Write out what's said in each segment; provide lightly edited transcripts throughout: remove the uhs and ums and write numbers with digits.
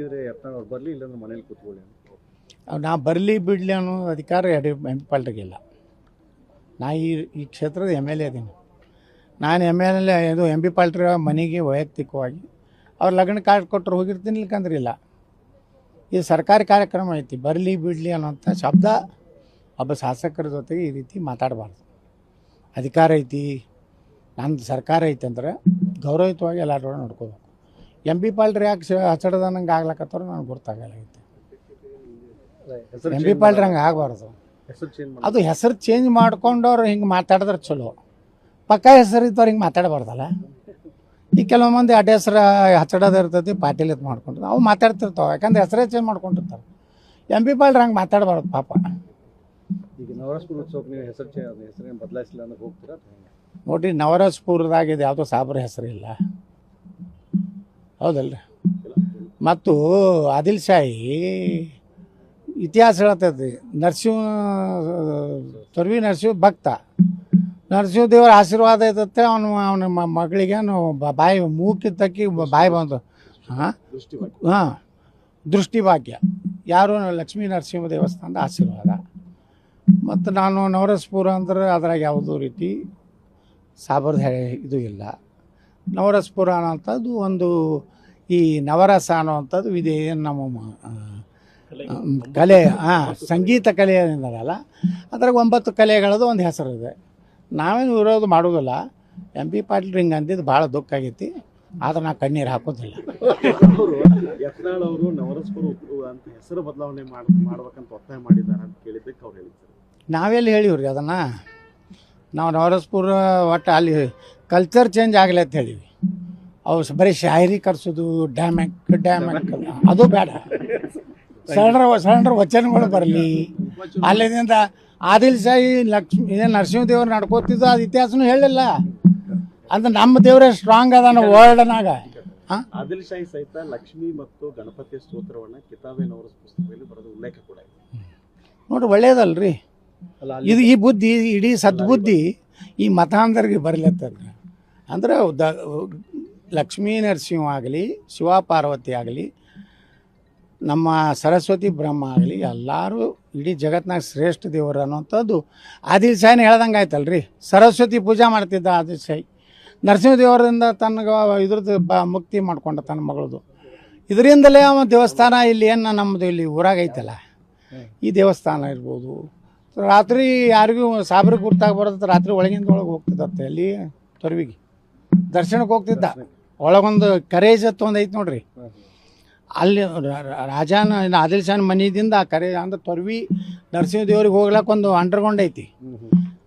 ಯತ್ನಾಳ್ ಬರಲಿ ಇಲ್ಲಾಂದ್ರೆ ಮನೇಲಿ ಕೂತ್ಕೊಳ್ಳಿ ನಾ ಬರಲಿ ಬಿಡಲಿ ಅನ್ನೋ ಅಧಿಕಾರ ಎಂಪಿಪಾಲ್ರಿಗಿಲ್ಲ. ನಾ ಈ ಕ್ಷೇತ್ರದ MLA ಅದೀನಿ. ನಾನು MLA ಇದು ಎಂಪಿಪಾಲ್ರಿ ಮನೆಗೆ ವೈಯಕ್ತಿಕವಾಗಿ ಅವ್ರು ಲಗ್ನ ಕಾರ್ಡ್ ಕೊಟ್ಟರು ಹೋಗಿರ್ತೀನಿ, ಇಲ್ಕಂದ್ರೆ ಇಲ್ಲ. ಇದು ಸರ್ಕಾರಿ ಕಾರ್ಯಕ್ರಮ ಐತಿ. ಬರಲಿ ಬಿಡಲಿ ಅನ್ನೋಂಥ ಶಬ್ದ ಒಬ್ಬ ಶಾಸಕರ ಜೊತೆಗೆ ಈ ರೀತಿ ಮಾತಾಡಬಾರ್ದು. ಅಧಿಕಾರ ಐತಿ, ನಂದು ಸರ್ಕಾರ ಐತಿ ಅಂದ್ರೆ ಗೌರವಯುತವಾಗಿ ಎಲ್ಲರೂ ನೋಡ್ಕೋಬೇಕು. ಎಂಪಿಪಾಲ್ರಿ ಯಾಕೆ ಹಚ್ಚಡದಂಗೆ ಆಗ್ಲಕತ್ತವ್ರು ನನಗೆ ಗೊತ್ತಾಗಲಾಗೈತೆ. ಎಂಪಿಪಾಲ್ರಿ ಹಂಗೆ ಆಗಬಾರ್ದು. ಅದು ಹೆಸರು ಚೇಂಜ್ ಮಾಡ್ಕೊಂಡವ್ರು ಹಿಂಗೆ ಮಾತಾಡಿದ್ರೆ ಚಲೋ. ಪಕ್ಕ ಹೆಸರು ಇದ್ದವ್ರು ಹಿಂಗೆ ಮಾತಾಡಬಾರ್ದಲ್ಲ. ಈ ಕೆಲವು ಮಂದಿ ಅಡ್ಡ ಹೆಸರು ಹಚ್ಚಡೋದು ಇರ್ತೈತಿ, ಪಾಟೀಲ್ ಎತ್ತು ಮಾಡ್ಕೊಂಡು ಅವು ಮಾತಾಡ್ತಿರ್ತಾವೆ. ಯಾಕಂದ್ರೆ ಹೆಸರೇ ಚೇಂಜ್ ಮಾಡ್ಕೊಂಡಿರ್ತಾರೆ. ಎಂಪಿಪಾಲ್ರಿ ಹಂಗೆ ಮಾತಾಡಬಾರ್ದು ಪಾಪ. ಈಗ ನವರಸಪುರ ಉತ್ಸವಕ್ಕೆ ನೀವು ಹೆಸರೇನು ಬದಲಾಯಿಸಿಲ್ಲ ಅನ್ನೋಕೆ ಹೋಗ್ತೀರಾ? ನೋಡಿರಿ, ನವರಸಪುರದಾಗ ಇದು ಯಾವುದೋ ಸಾಬ್ರ ಹೆಸರಿಲ್ಲ, ಹೌದಲ್ರಿ. ಮತ್ತು ಆದಿಲ್ ಶಾಹಿ ಇತಿಹಾಸ ಹೇಳ್ತೈತಿ. ತೊರ್ವಿ ನರಸಿಂಹ ಭಕ್ತ, ನರಸಿಂಹದೇವರ ಆಶೀರ್ವಾದ ಇರ್ತೈತೆ. ಅವನ ಮಗಳಿಗೆ ಬಾಯಿ ಮೂಕಿ ತಕ್ಕಿ ಬಾಯಿ ಬಂದು ದೃಷ್ಟಿಭಾಗ್ಯ ಯಾರು ಲಕ್ಷ್ಮೀ ನರಸಿಂಹ ದೇವಸ್ಥಾನದ ಆಶೀರ್ವಾದ. ಮತ್ತು ನಾನು ನವರಸಪುರ ಅಂದ್ರೆ ಅದ್ರಾಗ ಯಾವುದೋ ರೀತಿ ಸಾಬರ್ದ ಇದು ಇಲ್ಲ. ನವರಸಪುರ ಅನ್ನೋಂಥದ್ದು ಒಂದು ಈ ನವರಸ ಅನ್ನೋವಂಥದ್ದು ಇದೆ. ನಮ್ಮ ಕಲೆ ಸಂಗೀತ ಕಲೆ ಏನಿದಾರಲ್ಲ, ಅದ್ರಾಗ 9 ಕಲೆಗಳದ್ದು ಒಂದು ಹೆಸರಿದೆ. ನಾವೇನು ವಿರೋಧ ಮಾಡೋದಿಲ್ಲ. ಪಾಟೀಲ್ ಹಿಂಗೆ ಅಂದಿದ್ದು ಭಾಳ ದುಃಖ ಆಗೈತಿ. ಆದ್ರೆ ನಾ ಕಣ್ಣೀರು ಹಾಕೋದಿಲ್ಲ. ಯತ್ನಾಳ್ ಅವರು ನವರಸಪುರ ಅಂತ ಹೆಸರು ಬದಲಾವಣೆ ಮಾಡ್ಬೇಕಂತ ಒತ್ತಾಯ ಮಾಡಿದ್ದಾರೆ ಅಂತ ಕೇಳಿದ್ದಕ್ಕೆ ಅವ್ರು ಹೇಳಿದ್ದಾರೆ. ನಾವೆಲ್ಲಿ ಹೇಳಿವ್ರಿ ಅದನ್ನು. ನಾವು ನವರಸಪುರ ಒಟ್ಟು ಅಲ್ಲಿ ಕಲ್ಚರ್ ಚೇಂಜ್ ಆಗಲಿ ಅಂತ ಹೇಳಿವಿ. ಅವು ಬರೀ ಶಾಯರಿ ಕರ್ಸೋದು, ಡ್ಯಾಮ್ಯಾಕ್ ಅದು ಬೇಡ. ಸಣ್ಣ ವಚನಗಳು ಬರಲಿ. ಅಲ್ಲಿಂದ ಆದಿಲ್ ಶಾಹಿ ಲಕ್ಷ್ಮೀ ನರಸಿಂಹದೇವ್ರು ನಡ್ಕೋತಿದ್ದು ಅದು ಇತಿಹಾಸನೂ ಹೇಳಿಲ್ಲ. ಅಂದ್ರೆ ನಮ್ಮ ದೇವರೇ ಸ್ಟ್ರಾಂಗ್ ಅದಾನ ವರ್ಲ್ಡ್ನಾಗ. ಆದಿಲ್ ಶಾಹಿ ಸಹಿತ ಲಕ್ಷ್ಮಿ ಮತ್ತು ಗಣಪತಿಯ ಸ್ತೋತ್ರವನ್ನು ಕಿತಾಬೆ ನವರಸ ಪುಸ್ತಕದಲ್ಲಿ ಬರೋದು ಉಲ್ಲೇಖ ಕೂಡ ಇದೆ. ನೋಡ್ರಿ, ಒಳ್ಳೇದಲ್ರಿ ಇದು. ಈ ಬುದ್ಧಿ, ಇಡೀ ಸದ್ಬುದ್ಧಿ ಈ ಮತಾಂಧರಿಗೆ ಬರಲತ್ತಲ್ರಿ. ಅಂದ್ರೆ ಲಕ್ಷ್ಮೀ ನರಸಿಂಹ ಆಗಲಿ, ಶಿವ ಪಾರ್ವತಿ ಆಗಲಿ, ನಮ್ಮ ಸರಸ್ವತಿ ಬ್ರಹ್ಮ ಆಗಲಿ, ಎಲ್ಲರೂ ಇಡೀ ಜಗತ್ತಿನಾಗ ಶ್ರೇಷ್ಠ ದೇವರು ಅನ್ನೋಂಥದ್ದು ಆದಿಲ್ ಶಾಹಿನ ಹೇಳ್ದಂಗೆ ಆಯ್ತಲ್ರಿ. ಸರಸ್ವತಿ ಪೂಜೆ ಮಾಡ್ತಿದ್ದ ಆದಿಲ್ ಶಾಹಿ. ನರಸಿಂಹದೇವರಿಂದ ತನಗೆ ಇದ್ರದ್ದು ಮುಕ್ತಿ ಮಾಡ್ಕೊಂಡ ತನ್ನ ಮಗಳದು. ಇದರಿಂದಲೇ ಅವ ದೇವಸ್ಥಾನ ಇಲ್ಲಿ ಏನು ನಮ್ಮದು ಇಲ್ಲಿ ಊರಾಗ ಐತಲ್ಲ, ಈ ದೇವಸ್ಥಾನ ಇರ್ಬೋದು. ರಾತ್ರಿ ಯಾರಿಗೂ ಸಾಬ್ರಿಗೆ ಗುರ್ತಾಗಿ ಬರೋದು, ರಾತ್ರಿ ಒಳಗಿಂದ ಒಳಗೆ ಹೋಗ್ತಿದ್ದತ್ತೆ. ಅಲ್ಲಿ ತೊರ್ವಿಗೆ ದರ್ಶನಕ್ಕೆ ಹೋಗ್ತಿದ್ದ. ಒಳಗೊಂದು ಕರೇಜ್ ಅಂತ ಒಂದು ಐತೆ ನೋಡ್ರಿ. ಅಲ್ಲಿ ರಾಜನ ಆದಿಲ್ ಶಾಹನ ಮನೆಯಿಂದ ಆ ಕರೆ ಅಂದ್ರೆ ತೊರ್ವಿ ನರಸಿಂಹದೇವ್ರಿಗೆ ಹೋಗ್ಲಕ್ಕೆ ಒಂದು ಅಂಡರ್ಗ್ರೌಂಡ್ ಐತಿ.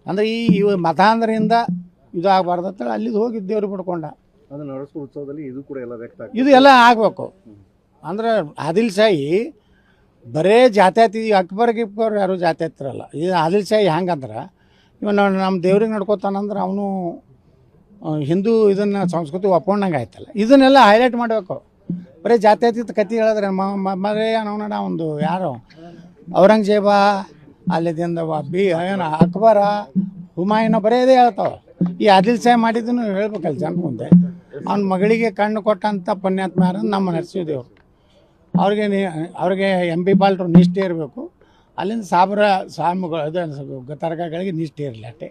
ಅಂದ್ರೆ ಈ ಮತಾಂಧರಿಂದ ಇದು ಆಗಬಾರ್ದು ಅಂತೇಳಿ ಅಲ್ಲಿದ್ದು ಹೋಗಿ ದೇವ್ರಿಗೆ ಬಿಡ್ಕೊಂಡ. ನವರಸಪುರ ಉತ್ಸವದಲ್ಲಿ ಇದು ಕೂಡ ಎಲ್ಲ ವ್ಯಕ್ತ ಇದು ಎಲ್ಲ ಆಗಬೇಕು. ಅಂದ್ರೆ ಆದಿಲ್ ಶಾಹಿ ಬರೇ ಜಾತ್ಯಾತಿ, ಅಕ್ಬರ್ ಯಾರು ಜಾತ್ಯಾತಿರಲ್ಲ. ಇದು ಆದಿಲ್ ಶಾಹಿ ಹೆಂಗಂದ್ರೆ ಇವನು ನಮ್ಮ ದೇವ್ರಿಗೆ ನಡ್ಕೋತಾನಂದ್ರೆ ಅವನು ಹಿಂದೂ ಇದನ್ನು ಸಂಸ್ಕೃತಿ ಒಪ್ಕೊಂಡಂಗೆ ಆಯ್ತಲ್ಲ. ಇದನ್ನೆಲ್ಲ ಹೈಲೈಟ್ ಮಾಡಬೇಕು. ಬರೀ ಜಾತ್ಯಾತೀತ ಕತೆ ಹೇಳಿದ್ರೆ ಮರೇ ಅನ್ನೋಣ. ಒಂದು ಯಾರು ಔರಂಗಜೇಬ, ಅಲ್ಲಿದಿಂದ ಏನು ಅಕ್ಬರ, ಹುಮಾಯೂನ ಬರೀ ಇದೇ ಹೇಳ್ತಾವೆ. ಈ ಆದಿಲ್ ಶಾಹಿ ಮಾಡಿದ್ದನ್ನು ಹೇಳ್ಬೇಕಲ್ಲ ಜನ ಮುಂದೆ. ಅವನ ಮಗಳಿಗೆ ಕಣ್ಣು ಕೊಟ್ಟಂಥ ಪುಣ್ಯಾತ್ಮ ಯಾರು? ನಮ್ಮ ನರಸಿಂಹದೇವರು. ಅವ್ರಿಗೆ ಎಂಪಿಪಾಲ್ರು ನಿಷ್ಠೆ ಇರಬೇಕು. ಅಲ್ಲಿಂದ ಸಾಬ್ರ ಸ್ವಾಮಿಗಳು ಅದು ತರಕಾಗಳಿಗೆ ನಿಷ್ಠೆ ಇರಲಿ ಅಷ್ಟೇ.